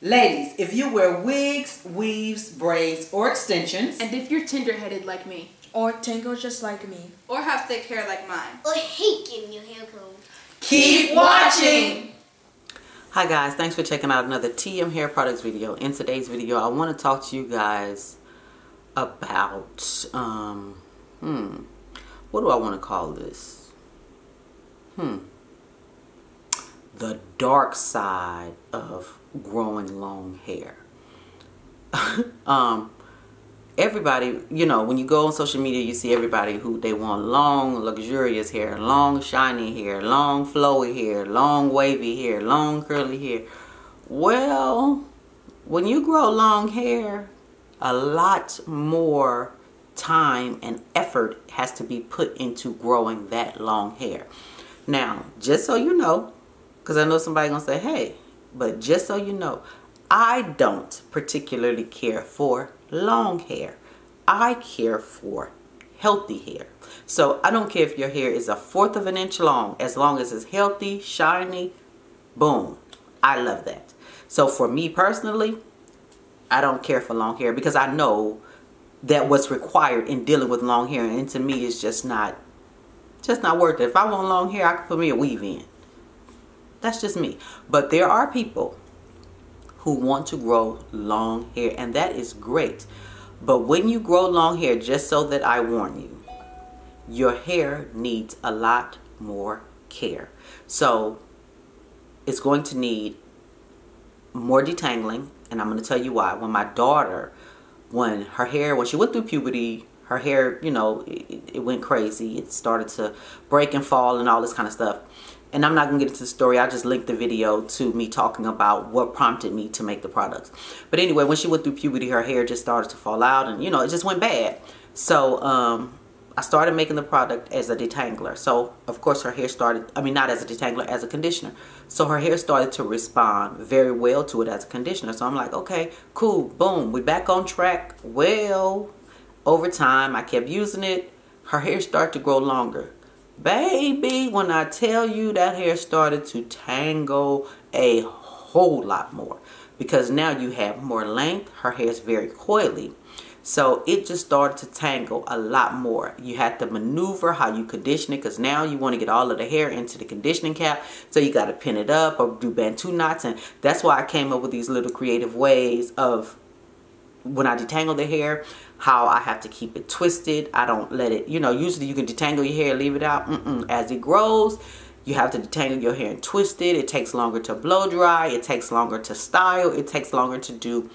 Ladies, if you wear wigs, weaves, braids, or extensions, and if you're tender-headed like me, or tangled just like me, or have thick hair like mine, or hate getting your hair combed, keep watching! Hi guys, thanks for checking out another TM Hair Products video. In today's video, I want to talk to you guys about, what do I want to call this? The dark side of growing long hair. Everybody, you know, when you go on social media, you see everybody who they want long, luxurious hair, long, shiny hair, long, flowy hair, long, wavy hair, long, curly hair. Well, when you grow long hair, a lot more time and effort has to be put into growing that long hair. Now, just so you know, because I know somebody gonna say, hey, but just so you know, I don't particularly care for long hair. I care for healthy hair. So I don't care if your hair is 1/4 of an inch long, as long as it's healthy, shiny, boom. I love that. So for me personally, I don't care for long hair because I know that what's required in dealing with long hair, and to me it's just not worth it. If I want long hair, I can put me a weave in. That's just me. But there are people who want to grow long hair, and that is great. But when you grow long hair, just so that I warn you, your hair needs a lot more care. So it's going to need more detangling, and I'm going to tell you why. When my daughter, when she went through puberty, her hair, you know, it went crazy. It started to break and fall and all this kind of stuff. And I'm not going to get into the story. I just linked the video to me talking about what prompted me to make the products. But anyway, when she went through puberty, her hair just started to fall out and, you know, it just went bad. So I started making the product as a detangler. So, of course, her hair started, I mean, not as a detangler, as a conditioner. So her hair started to respond very well to it as a conditioner. So I'm like, okay, cool, boom, we back on track. Well, over time, I kept using it. Her hair started to grow longer. Baby, when I tell you that hair started to tangle a whole lot more, because now you have more length. Her hair is very coily, so it just started to tangle a lot more. You had to maneuver how you condition it, because now you want to get all of the hair into the conditioning cap, so you got to pin it up or do Bantu knots. And that's why I came up with these little creative ways of, when I detangle the hair, how I have to keep it twisted. I don't let it, you know, usually you can detangle your hair, leave it out. As it grows, you have to detangle your hair and twist it. It takes longer to blow dry. It takes longer to style. It takes longer to do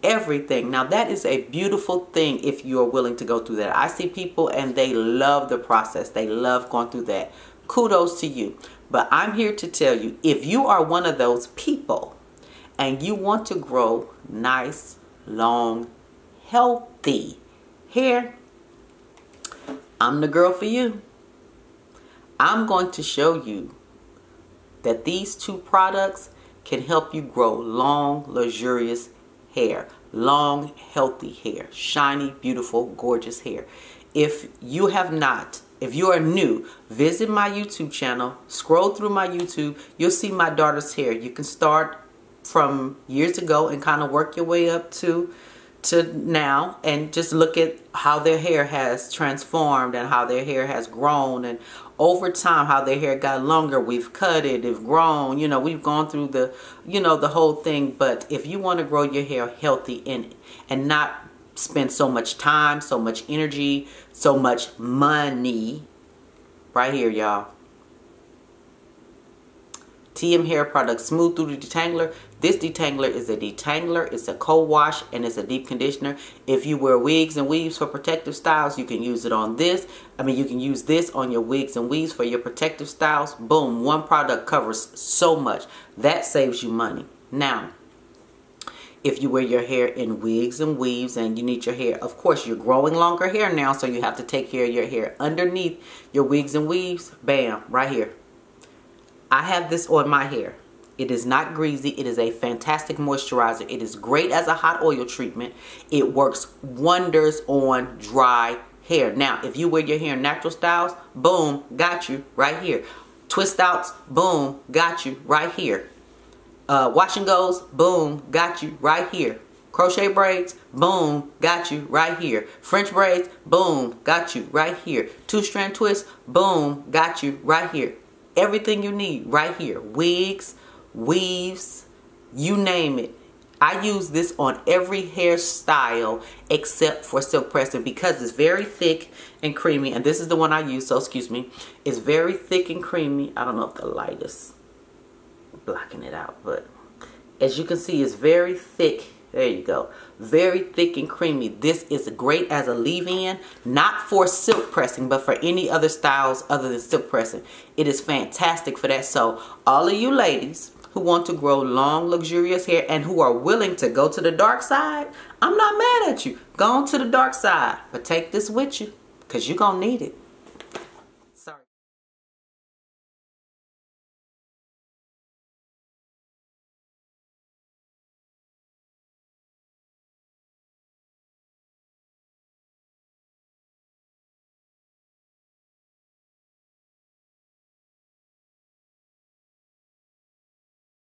everything. Now, that is a beautiful thing if you're willing to go through that. I see people and they love the process. They love going through that. Kudos to you. But I'm here to tell you, if you are one of those people and you want to grow nice, long, healthy hair, I'm the girl for you. I'm going to show you that these two products can help you grow long, luxurious hair, long, healthy hair, shiny, beautiful, gorgeous hair. If you are new, visit my YouTube channel, scroll through my YouTube, you'll see my daughter's hair. You can start from years ago and kind of work your way up to now, and just look at how their hair has transformed and how their hair has grown, and over time how their hair got longer. We've cut it, they've grown, you know, we've gone through the, you know, the whole thing. But if you want to grow your hair healthy and not spend so much time, so much energy, so much money, right here, y'all. TM Hair Products Smooth Through Detangler. This detangler is a detangler, it's a co-wash, and it's a deep conditioner. If you wear wigs and weaves for protective styles, you can use it on this. I mean, you can use this on your wigs and weaves for your protective styles. Boom, one product covers so much. That saves you money. Now, if you wear your hair in wigs and weaves and you need your hair, of course, you're growing longer hair now, so you have to take care of your hair underneath your wigs and weaves. Bam, right here. I have this on my hair. It is not greasy. It is a fantastic moisturizer. It is great as a hot oil treatment. It works wonders on dry hair. Now, if you wear your hair in natural styles, boom, got you right here. Twist outs, boom, got you right here. Wash and goes, boom, got you right here. Crochet braids, boom, got you right here. French braids, boom, got you right here. 2-strand twists, boom, got you right here. Everything you need right here. Wigs, weaves, you name it. I use this on every hairstyle except for silk pressing because it's very thick and creamy. And this is the one I use, so excuse me. It's very thick and creamy. I don't know if the light is blocking it out, but as you can see, it's very thick. There you go. Very thick and creamy. This is great as a leave-in, not for silk pressing, but for any other styles other than silk pressing. It is fantastic for that. So all of you ladies who want to grow long, luxurious hair and who are willing to go to the dark side, I'm not mad at you. Go on to the dark side, but take this with you because you're going to need it.